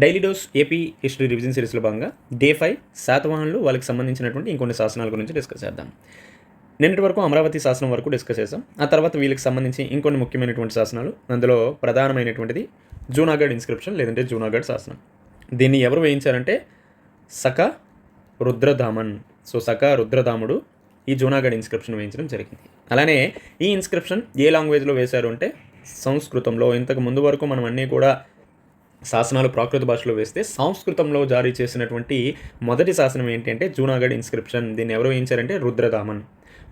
Daily dose AP history revision సిరీస్లో భాగంగా day 5 శాతవాహనులు వాళ్ళకి సంబంధించినటువంటి ఇంకొన్ని శాసనాల గురించి డిస్కస్ చేద్దాం. నిన్నటి వరకు అమరావతి శాసనం వరకు డిస్కస్ చేసాం. ఆ తర్వాత వీళ్ళకి సంబంధించి ఇంకొన్ని ముఖ్యమైనటువంటి శాసనాలు, అందులో ప్రధానమైనటువంటిది జూనాగఢ్ ఇన్స్క్రిప్షన్ లేదంటే జూనాగఢ్ శాసనం. దీన్ని ఎవరు వేయించారంటే సక రుద్రదామన్. సో సక రుద్రదాముడు ఈ జూనాగఢ్ ఇన్స్క్రిప్షన్ వేయించడం జరిగింది. అలానే ఈ ఇన్స్క్రిప్షన్ ఏ లాంగ్వేజ్లో వేశారు అంటే సంస్కృతంలో. ఇంతకు ముందు వరకు మనం అన్నీ కూడా శాసనాలు ప్రాకృత భాషలో వేస్తే సంస్కృతంలో జారీ చేసినటువంటి మొదటి శాసనం ఏంటి అంటే జూనాగఢ్ ఇన్స్క్రిప్షన్. దీన్ని ఎవరు వేయించారంటే రుద్రదామన్.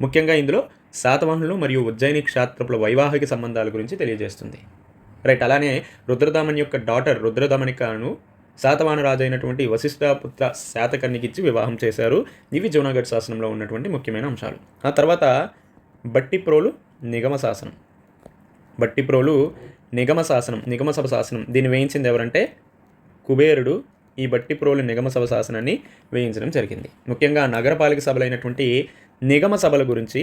ముఖ్యంగా ఇందులో శాతవాహనులు మరియు ఉజ్జయిని క్షాత్రపుల వైవాహిక సంబంధాల గురించి తెలియజేస్తుంది. రైట్. అలానే రుద్రదామన్ యొక్క డాటర్ రుద్రదమనికను శాతవాహన రాజు అయినటువంటి వశిష్ఠపుత్ర శాతకర్ణికిచ్చి వివాహం చేశారు. ఇవి జూనాగఢ్ శాసనంలో ఉన్నటువంటి ముఖ్యమైన అంశాలు. ఆ తర్వాత బట్టిప్రోలు నిగమ శాసనం. బట్టిప్రోలు నిగమసభ శాసనం. దీన్ని వేయించింది ఎవరంటే కుబేరుడు. ఈ బట్టిప్రోలు నిగమసభ శాసనాన్ని వేయించడం జరిగింది. ముఖ్యంగా నగరపాలిక సభలైనటువంటి నిగమ సభల గురించి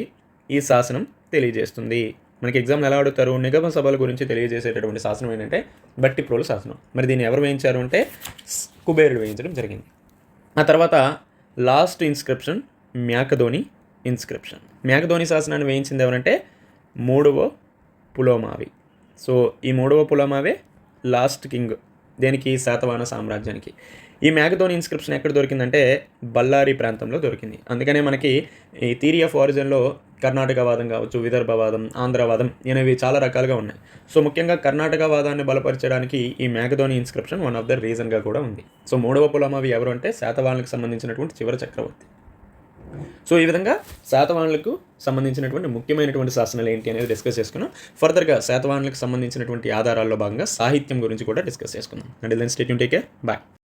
ఈ శాసనం తెలియజేస్తుంది. మనకి ఎగ్జామ్లు ఎలా అడుగుతారు? నిగమ సభల గురించి తెలియజేసేటటువంటి శాసనం ఏంటంటే బట్టిప్రోలు శాసనం. మరి దీన్ని ఎవరు వేయించారు అంటే కుబేరుడు వేయించడం జరిగింది. ఆ తర్వాత లాస్ట్ ఇన్స్క్రిప్షన్ మ్యాకధోని ఇన్స్క్రిప్షన్. మ్యాకధోని శాసనాన్ని వేయించింది ఎవరంటే 3వ పులోమావి. సో ఈ 3వ పులోమావే లాస్ట్ కింగ్ దేనికి? శాతవాహన సామ్రాజ్యానికి. ఈ మ్యాకధోని ఇన్స్క్రిప్షన్ ఎక్కడ దొరికిందంటే బళ్ళారి ప్రాంతంలో దొరికింది. అందుకనే మనకి ఈ థియరీ ఆఫ్ ఆరిజిన్లో కర్ణాటకవాదం కావచ్చు, విదర్భవాదం, ఆంధ్రవాదం అనేవి చాలా రకాలుగా ఉన్నాయి. సో ముఖ్యంగా కర్ణాటకవాదాన్ని బలపరచడానికి ఈ మ్యాకధోని ఇన్స్క్రిప్షన్ వన్ ఆఫ్ ద రీజన్గా కూడా ఉంది. సో 3వ పులోమావి ఎవరు అంటే శాతవాహనులకు సంబంధించినటువంటి చివరి చక్రవర్తి. సో ఈ విధంగా శాతవాహనులకు సంబంధించినటువంటి ముఖ్యమైనటువంటి శాసనాలు ఏంటి అనేది డిస్కస్ చేసుకున్నాం. ఫర్దర్గా శాతవాహనులకు సంబంధించినటువంటి ఆధారాల్లో భాగంగా సాహిత్యం గురించి కూడా డిస్కస్ చేసుకుందాం. And then stay tune, take care, bye.